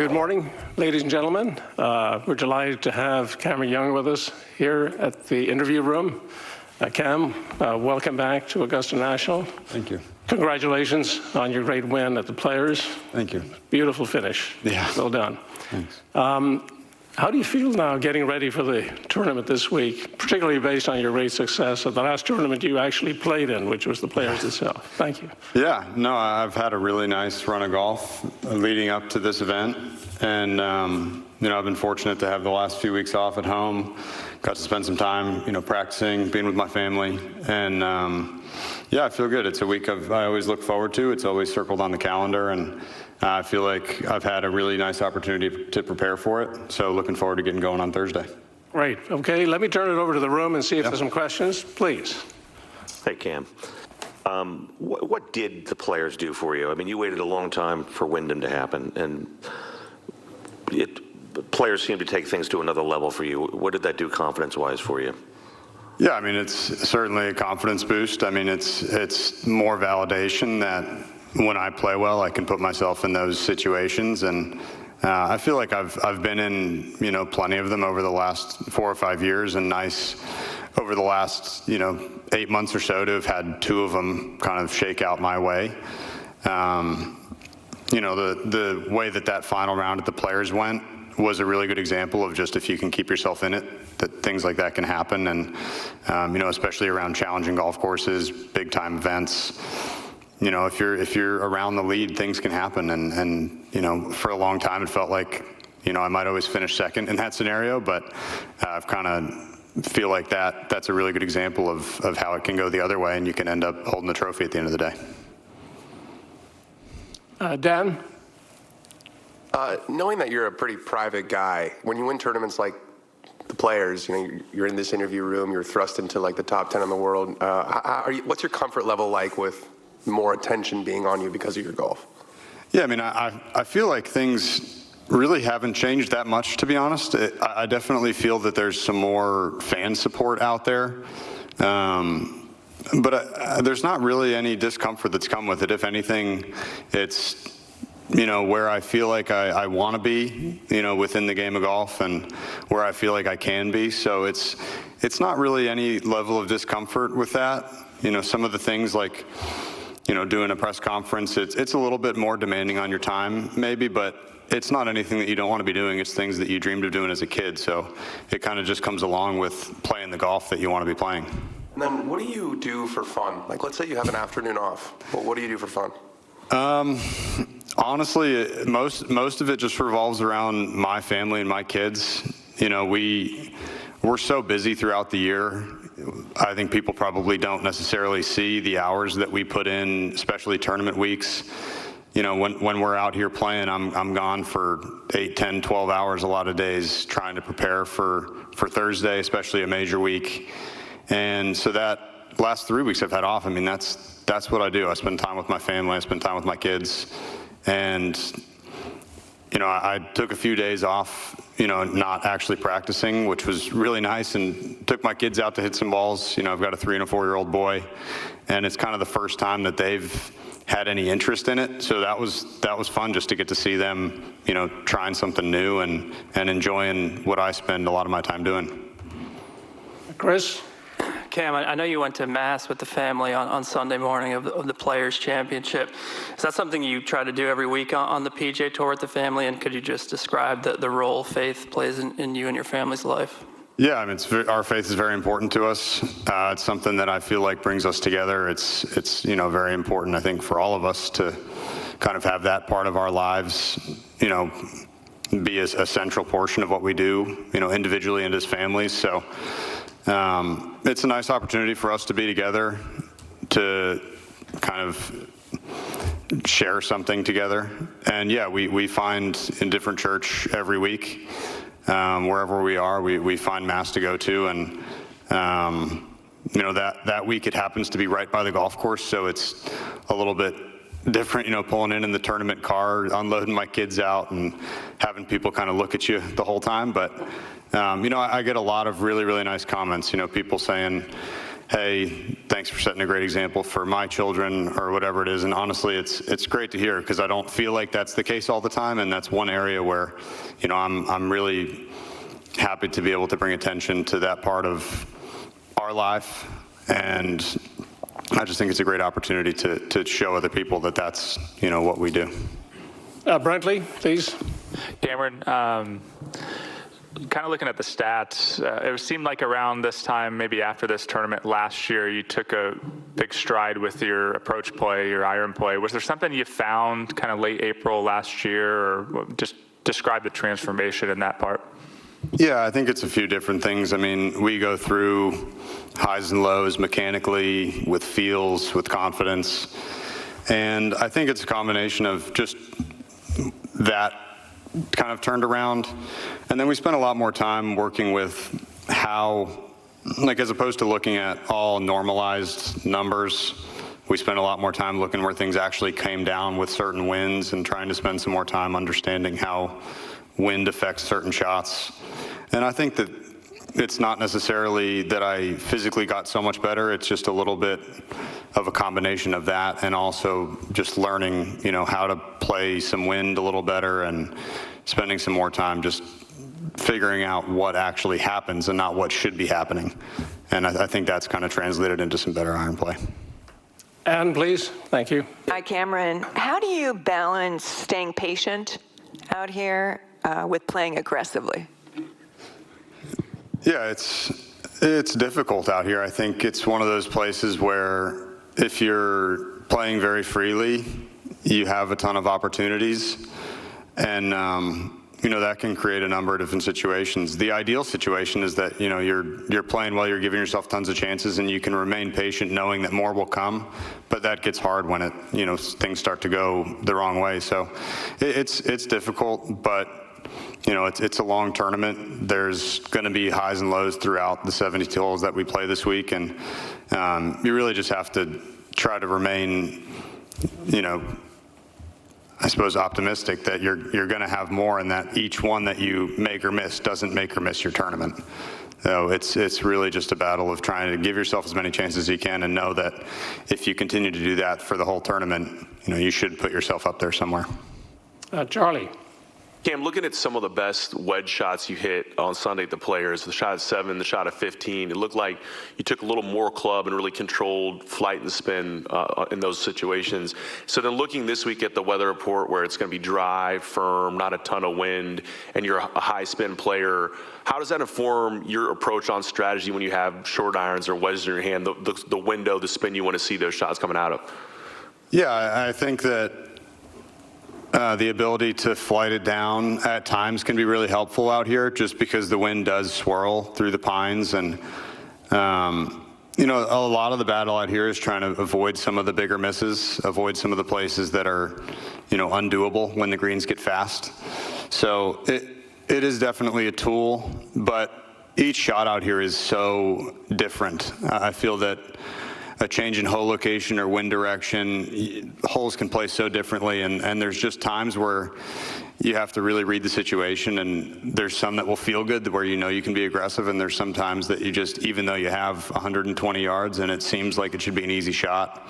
Good morning, ladies and gentlemen. We're delighted to have Camron Young with us here at the interview room. Cam, welcome back to Augusta National. Thank you. Congratulations on your great win at the Players. Thank you. Beautiful finish. Yeah. Well done. Thanks. How do you feel now getting ready for the tournament this week, particularly based on your great success at the last tournament you actually played in, which was the Players itself? Thank you. Yeah, no, I've had a really nice run of golf leading up to this event. And, I've been fortunate to have the last few weeks off at home. Got to spend some time, practicing, being with my family. And, I feel good. It's a week I always look forward to. It's always circled on the calendar. And I feel like I've had a really nice opportunity to prepare for it. So looking forward to getting going on Thursday. Great. Okay, let me turn it over to the room and see if there's some questions. Please. Hey, Cam. What did the Players do for you? I mean, you waited a long time for Wyndham to happen, and Players seem to take things to another level for you. What did that do confidence-wise for you? Yeah, I mean, it's certainly a confidence boost. I mean, it's more validation that when I play well, I can put myself in those situations. And I feel like I've been in, plenty of them over the last 4 or 5 years, and nice over the last, 8 months or so to have had 2 of them kind of shake out my way. The way that final round at the Players went was a really good example of just if you can keep yourself in it, that things like that can happen. And, especially around challenging golf courses, big time events, if you're around the lead, things can happen. And for a long time, it felt like, I might always finish second in that scenario, but I've kind of feel like that's a really good example of how it can go the other way, and you can end up holding the trophy at the end of the day. Dan? Knowing that you're a pretty private guy, when you win tournaments like the Players, you're in this interview room, you're thrust into like the top 10 in the world. What's your comfort level like with more attention being on you because of your golf? Yeah, I mean, I feel like things really haven't changed that much, to be honest. I definitely feel that there's some more fan support out there. But there's not really any discomfort that's come with it. If anything, it's, where I feel like I want to be, within the game of golf, and where I feel like I can be. So it's not really any level of discomfort with that. Some of the things like, doing a press conference, it's a little bit more demanding on your time maybe, but it's not anything that you don't want to be doing. It's things that you dreamed of doing as a kid. So it kind of just comes along with playing the golf that you want to be playing. And then what do you do for fun? Like, let's say you have an afternoon off. Well, what do you do for fun? Honestly, most of it just revolves around my family and my kids. We're so busy throughout the year. I think people probably don't necessarily see the hours that we put in, especially tournament weeks. When we're out here playing, I'm gone for 8, 10, 12 hours a lot of days trying to prepare for Thursday, especially a major week. And so that last 3 weeks I've had off, I mean, that's what I do. I spend time with my family, I spend time with my kids. And, I took a few days off, not actually practicing, which was really nice, and took my kids out to hit some balls. I've got a 3- and a 4-year-old boy, and it's kind of the first time that they've had any interest in it. So that was fun just to get to see them, trying something new and enjoying what I spend a lot of my time doing. Chris? Cam, I know you went to Mass with the family on Sunday morning of the Players Championship. Is that something you try to do every week on the PGA Tour with the family? And could you just describe the role faith plays in you and your family's life? Yeah, I mean, our faith is very important to us. It's something that I feel like brings us together. It's very important, I think, for all of us to kind of have that part of our lives, be a central portion of what we do, individually and as families. So it's a nice opportunity for us to be together, to kind of share something together. And yeah, we find in different church every week, wherever we are, we find Mass to go to. And, that week it happens to be right by the golf course. So it's a little bit different, pulling in the tournament car, unloading my kids out and having people kind of look at you the whole time. But, I get a lot of really, really nice comments, people saying hey, thanks for setting a great example for my children or whatever it is. And honestly, it's great to hear because I don't feel like that's the case all the time. And that's one area where, I'm really happy to be able to bring attention to that part of our life. And I just think it's a great opportunity to show other people that that's, what we do. Brantley, please. Cameron, kind of looking at the stats, it seemed like around this time, maybe after this tournament last year, you took a big stride with your approach play, your iron play. Was there something you found kind of late April last year, or just describe the transformation in that part? Yeah, I think it's a few different things. I mean, we go through highs and lows mechanically, with feels, with confidence. And I think it's a combination of just that kind of turned around. And then we spent a lot more time working with how, as opposed to looking at all normalized numbers, we spent a lot more time looking where things actually came down with certain winds and trying to spend some more time understanding how wind affects certain shots. And I think that it's not necessarily that I physically got so much better. It's just a little bit of a combination of that and also just learning, how to play some wind a little better and spending some more time just figuring out what actually happens and not what should be happening. And I think that's kind of translated into some better iron play. Anne, please. Thank you. Hi, Cameron. How do you balance staying patient out here with playing aggressively? Yeah, it's difficult out here. I think it's one of those places where if you're playing very freely, you have a ton of opportunities, and that can create a number of different situations. The ideal situation is that you're playing well, you're giving yourself tons of chances, and you can remain patient, knowing that more will come. But that gets hard when things start to go the wrong way. So it's difficult, but it's a long tournament. There's going to be highs and lows throughout the 72 holes that we play this week, and you really just have to try to remain, I suppose, optimistic that you're going to have more, and that each one that you make or miss doesn't make or miss your tournament. So it's really just a battle of trying to give yourself as many chances as you can, and know that if you continue to do that for the whole tournament, you should put yourself up there somewhere. Charlie. Cam, looking at some of the best wedge shots you hit on Sunday at the Players, the shot at 7, the shot at 15, it looked like you took a little more club and really controlled flight and spin in those situations. So then looking this week at the weather report where it's going to be dry, firm, not a ton of wind, and you're a high spin player, how does that inform your approach on strategy when you have short irons or wedges in your hand, the window, the spin you want to see those shots coming out of? Yeah, I think that the ability to flight it down at times can be really helpful out here, just because the wind does swirl through the pines. And, a lot of the battle out here is trying to avoid some of the bigger misses, avoid some of the places that are, undoable when the greens get fast. So it is definitely a tool, but each shot out here is so different. I feel that a change in hole location or wind direction, holes can play so differently, and there's just times where you have to really read the situation, and there's some that will feel good where you can be aggressive, and there's some times that you just, even though you have 120 yards and it seems like it should be an easy shot,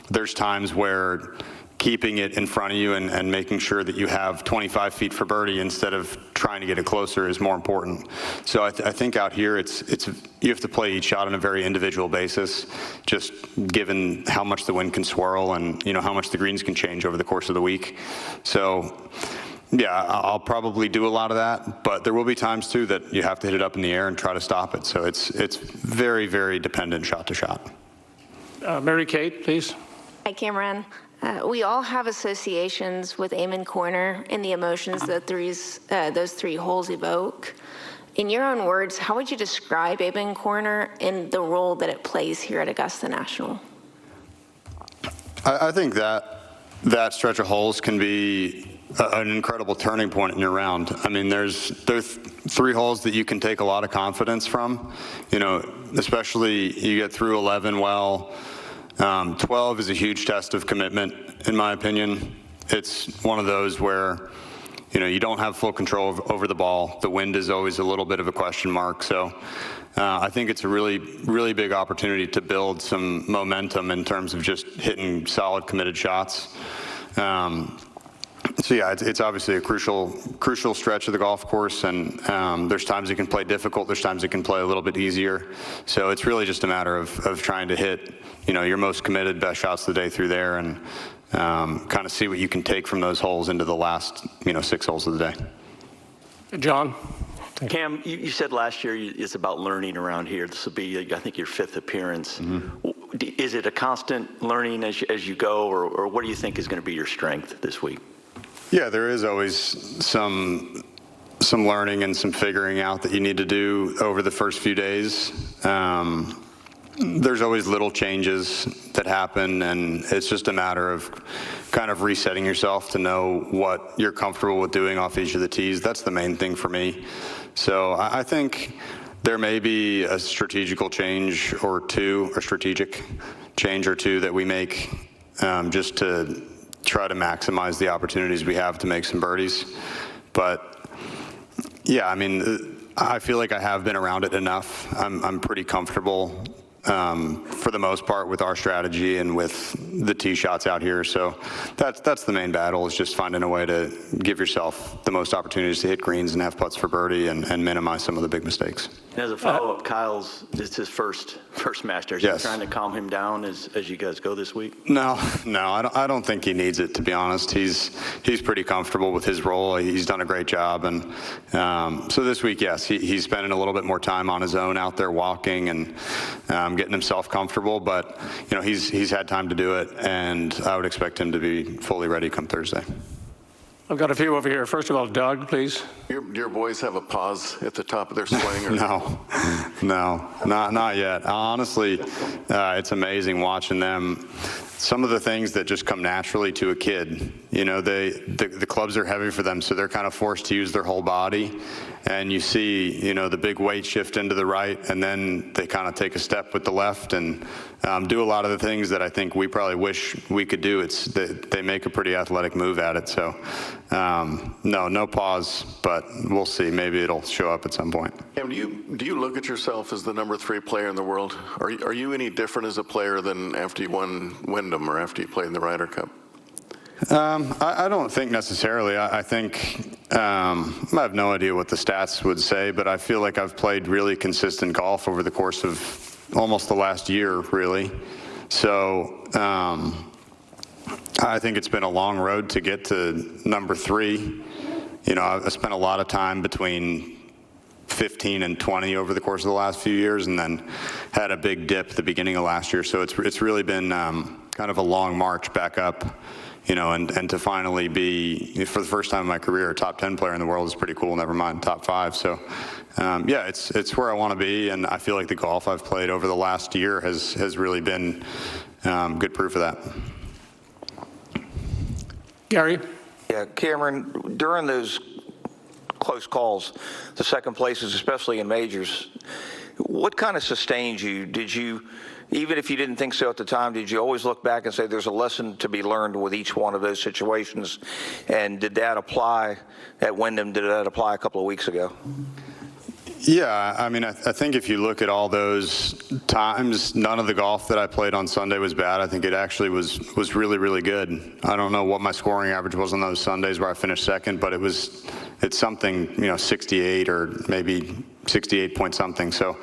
there's times where keeping it in front of you and making sure that you have 25 feet for birdie instead of trying to get it closer is more important. So I think out here, you have to play each shot on a very individual basis, just given how much the wind can swirl and how much the greens can change over the course of the week. So yeah, I'll probably do a lot of that, but there will be times too that you have to hit it up in the air and try to stop it. So it's very, very dependent shot to shot. Mary Kate, please. Hi, Cameron. We all have associations with Amen Corner and the emotions that those 3 holes evoke. In your own words, how would you describe Amen Corner and the role that it plays here at Augusta National? I think that stretch of holes can be an incredible turning point in your round. I mean, there's 3 holes that you can take a lot of confidence from, especially you get through 11 well. 12 is a huge test of commitment, in my opinion. It's one of those where, you don't have full control over the ball. The wind is always a little bit of a question mark. So I think it's a really, really big opportunity to build some momentum in terms of just hitting solid, committed shots. So yeah, it's obviously a crucial stretch of the golf course, and there's times it can play difficult, there's times it can play a little bit easier. So it's really just a matter of trying to hit, your most committed, best shots of the day through there, and kind of see what you can take from those holes into the last, 6 holes of the day. John? Cam, you said last year it's about learning around here. This will be, I think, your 5th appearance. Mm-hmm. Is it a constant learning as you go, or what do you think is going to be your strength this week? Yeah, there is always some learning and some figuring out that you need to do over the first few days. There's always little changes that happen, and it's just a matter of kind of resetting yourself to know what you're comfortable with doing off each of the tees. That's the main thing for me. So I think there may be a strategic change or two that we make just to try to maximize the opportunities we have to make some birdies. But yeah, I mean, I feel like I have been around it enough. I'm pretty comfortable for the most part with our strategy and with the tee shots out here. So that's the main battle, is just finding a way to give yourself the most opportunities to hit greens and have putts for birdie and minimize some of the big mistakes. And as a follow-up, it's his first Masters. Yes. Are you trying to calm him down as you guys go this week? No, I don't think he needs it, to be honest. He's pretty comfortable with his role. He's done a great job. And so this week, yes, he's spending a little bit more time on his own out there walking and getting himself comfortable. But, he's had time to do it, and I would expect him to be fully ready come Thursday. I've got a few over here. First of all, Doug, please. Your boys have a pause at the top of their swing? Or No, not yet. Honestly, it's amazing watching them. Some of the things that just come naturally to a kid, the clubs are heavy for them, so they're kind of forced to use their whole body. And you see, the big weight shift into the right, and then they kind of take a step with the left and do a lot of the things that I think we probably wish we could do. They make a pretty athletic move at it. So no pause, but we'll see. Maybe it'll show up at some point. Cam, do you look at yourself as the number 3 player in the world? Are you any different as a player than after you won Wyndham or after you played in the Ryder Cup? I don't think necessarily. I think I have no idea what the stats would say, but I feel like I've played really consistent golf over the course of almost the last year, really. So I think it's been a long road to get to number 3. I've spent a lot of time between 15 and 20 over the course of the last few years, and then had a big dip at the beginning of last year. So it's really been kind of a long march back up. And to finally be, for the first time in my career, a top 10 player in the world is pretty cool, never mind top 5. So, yeah, it's where I want to be, and I feel like the golf I've played over the last year has really been good proof of that. Gary? Yeah, Cameron, during those close calls, the second places, especially in majors, what kind of sustained you? Did you, even if you didn't think so at the time, did you always look back and say there's a lesson to be learned with each one of those situations? And did that apply at Wyndham? Did that apply a couple of weeks ago? Yeah, I mean, I think if you look at all those times, none of the golf that I played on Sunday was bad. I think it actually was really, really good. I don't know what my scoring average was on those Sundays where I finished second, but it's something, 68 or maybe 68 point something. So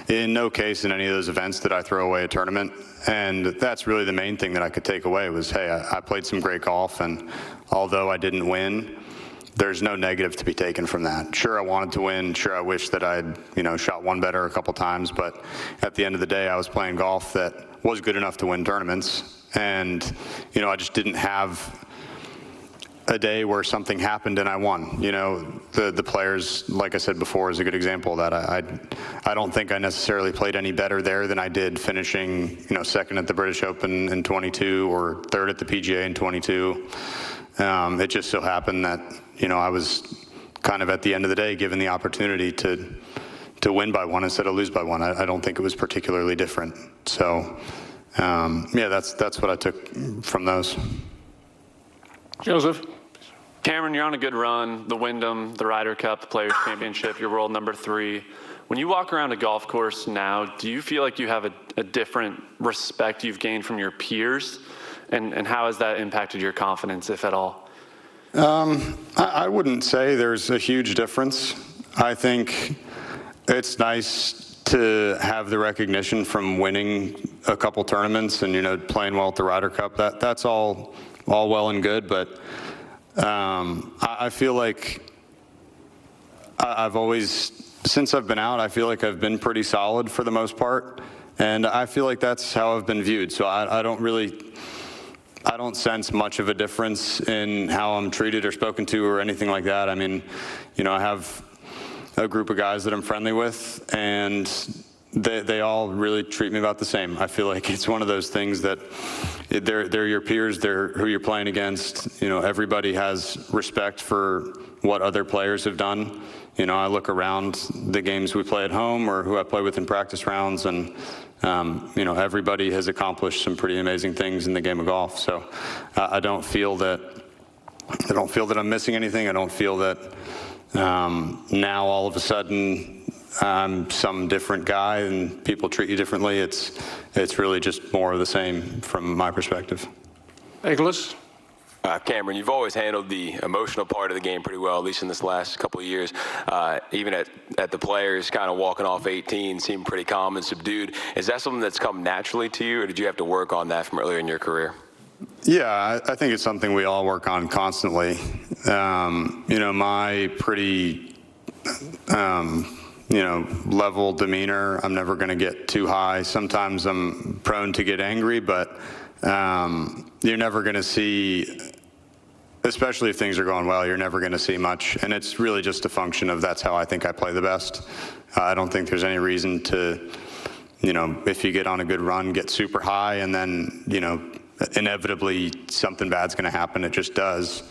in no case in any of those events did I throw away a tournament. And that's really the main thing that I could take away was, hey, I played some great golf, and although I didn't win, there's no negative to be taken from that. Sure, I wanted to win. Sure, I wish that I'd, shot one better a couple times. But at the end of the day, I was playing golf that was good enough to win tournaments. And, I just didn't have a day where something happened and I won. The Players, like I said before, is a good example of that. I don't think I necessarily played any better there than I did finishing, second at the British Open in 22 or third at the PGA in 22. It just so happened that, I was kind of at the end of the day given the opportunity to win by one instead of lose by one. I don't think it was particularly different. So, yeah, that's what I took from those. Joseph? Cameron, you're on a good run. The Wyndham, the Ryder Cup, the Players Championship, you're world number 3. When you walk around a golf course now, do you feel like you have a different respect you've gained from your peers? And how has that impacted your confidence, if at all? I wouldn't say there's a huge difference. I think it's nice to have the recognition from winning a couple tournaments and, playing well at the Ryder Cup. That's all well and good, but I feel like I've always, since I've been out, I feel like I've been pretty solid for the most part, and I feel like that's how I've been viewed. So I don't sense much of a difference in how I'm treated or spoken to or anything like that. I mean, I have a group of guys that I'm friendly with, and they all really treat me about the same. I feel like it's one of those things that they're your peers, they're who you're playing against. Everybody has respect for what other players have done. I look around the games we play at home or who I play with in practice rounds, and everybody has accomplished some pretty amazing things in the game of golf. So I don't feel that I'm missing anything. I don't feel that now all of a sudden I'm some different guy and people treat you differently. It's really just more of the same from my perspective. Nicholas? Cameron, you've always handled the emotional part of the game pretty well, at least in this last couple of years. Even at the Players, kind of walking off 18, seemed pretty calm and subdued. Is that something that's come naturally to you, or did you have to work on that from earlier in your career? Yeah, I think it's something we all work on constantly. My pretty, level demeanor, I'm never going to get too high. Sometimes I'm prone to get angry, but you're never going to see, especially if things are going well, you're never going to see much. And it's really just a function of that's how I think I play the best. I don't think there's any reason to, if you get on a good run, get super high and then, inevitably something bad's going to happen. It just does.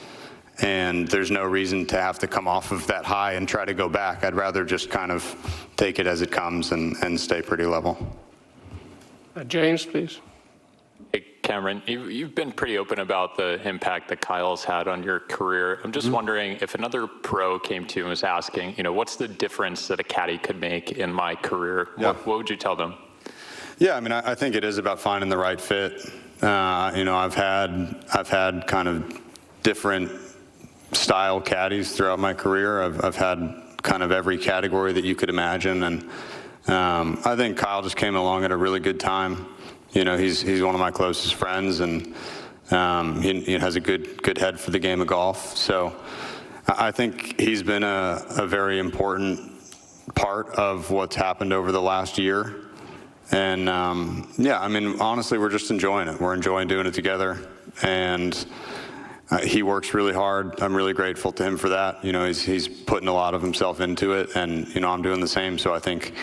And there's no reason to have to come off of that high and try to go back. I'd rather just kind of take it as it comes and stay pretty level. James, please. Hey, Cameron, you've been pretty open about the impact that Kyle's had on your career. I'm just wondering if another pro came to you and was asking, what's the difference that a caddy could make in my career? Yeah. What would you tell them? Yeah, I think it is about finding the right fit. I've had kind of different style caddies throughout my career. I've had kind of every category that you could imagine, and I think Kyle just came along at a really good time. He's one of my closest friends, and he has a good head for the game of golf. So I think he's been a very important part of what's happened over the last year. And honestly, we're just enjoying it. We're enjoying doing it together, and he works really hard. I'm really grateful to him for that. He's putting a lot of himself into it, and I'm doing the same. So I think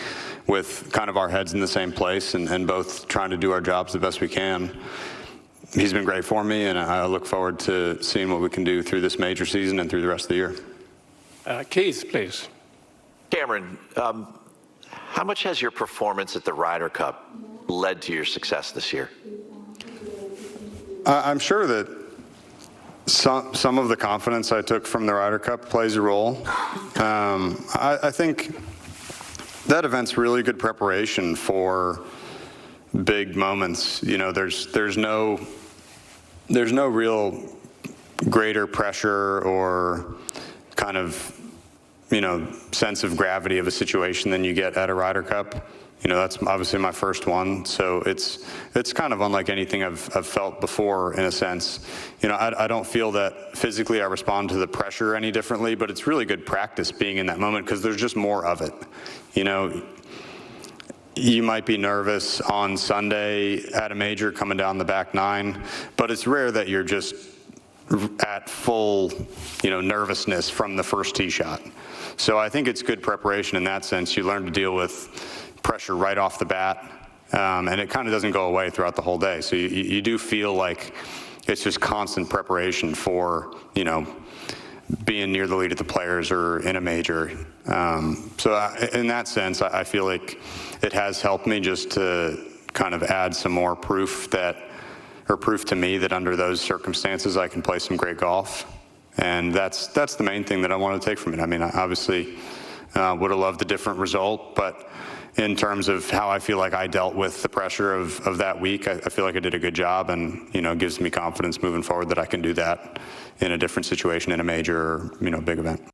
with kind of our heads in the same place and both trying to do our jobs the best we can, he's been great for me, and I look forward to seeing what we can do through this major season and through the rest of the year. Keith, please. Cameron, how much has your performance at the Ryder Cup led to your success this year? I'm sure that some of the confidence I took from the Ryder Cup plays a role. I think that event's really good preparation for big moments. There's no real greater pressure or kind of sense of gravity of a situation than you get at a Ryder Cup. That's obviously my first one, so it's kind of unlike anything I've felt before in a sense. I don't feel that physically I respond to the pressure any differently, but it's really good practice being in that moment because there's just more of it. You might be nervous on Sunday at a major coming down the back nine, but it's rare that you're just at full, nervousness from the first tee shot. So I think it's good preparation in that sense. You learn to deal with pressure right off the bat, and it kind of doesn't go away throughout the whole day. So you do feel like it's just constant preparation for, being near the lead at the Players or in a major. So in that sense, I feel like it has helped me just to kind of add some more proof to me that under those circumstances I can play some great golf. And that's the main thing that I want to take from it. I mean, I obviously would have loved a different result, but in terms of how I feel like I dealt with the pressure of that week, I feel like I did a good job, and it gives me confidence moving forward that I can do that in a different situation in a major or big event.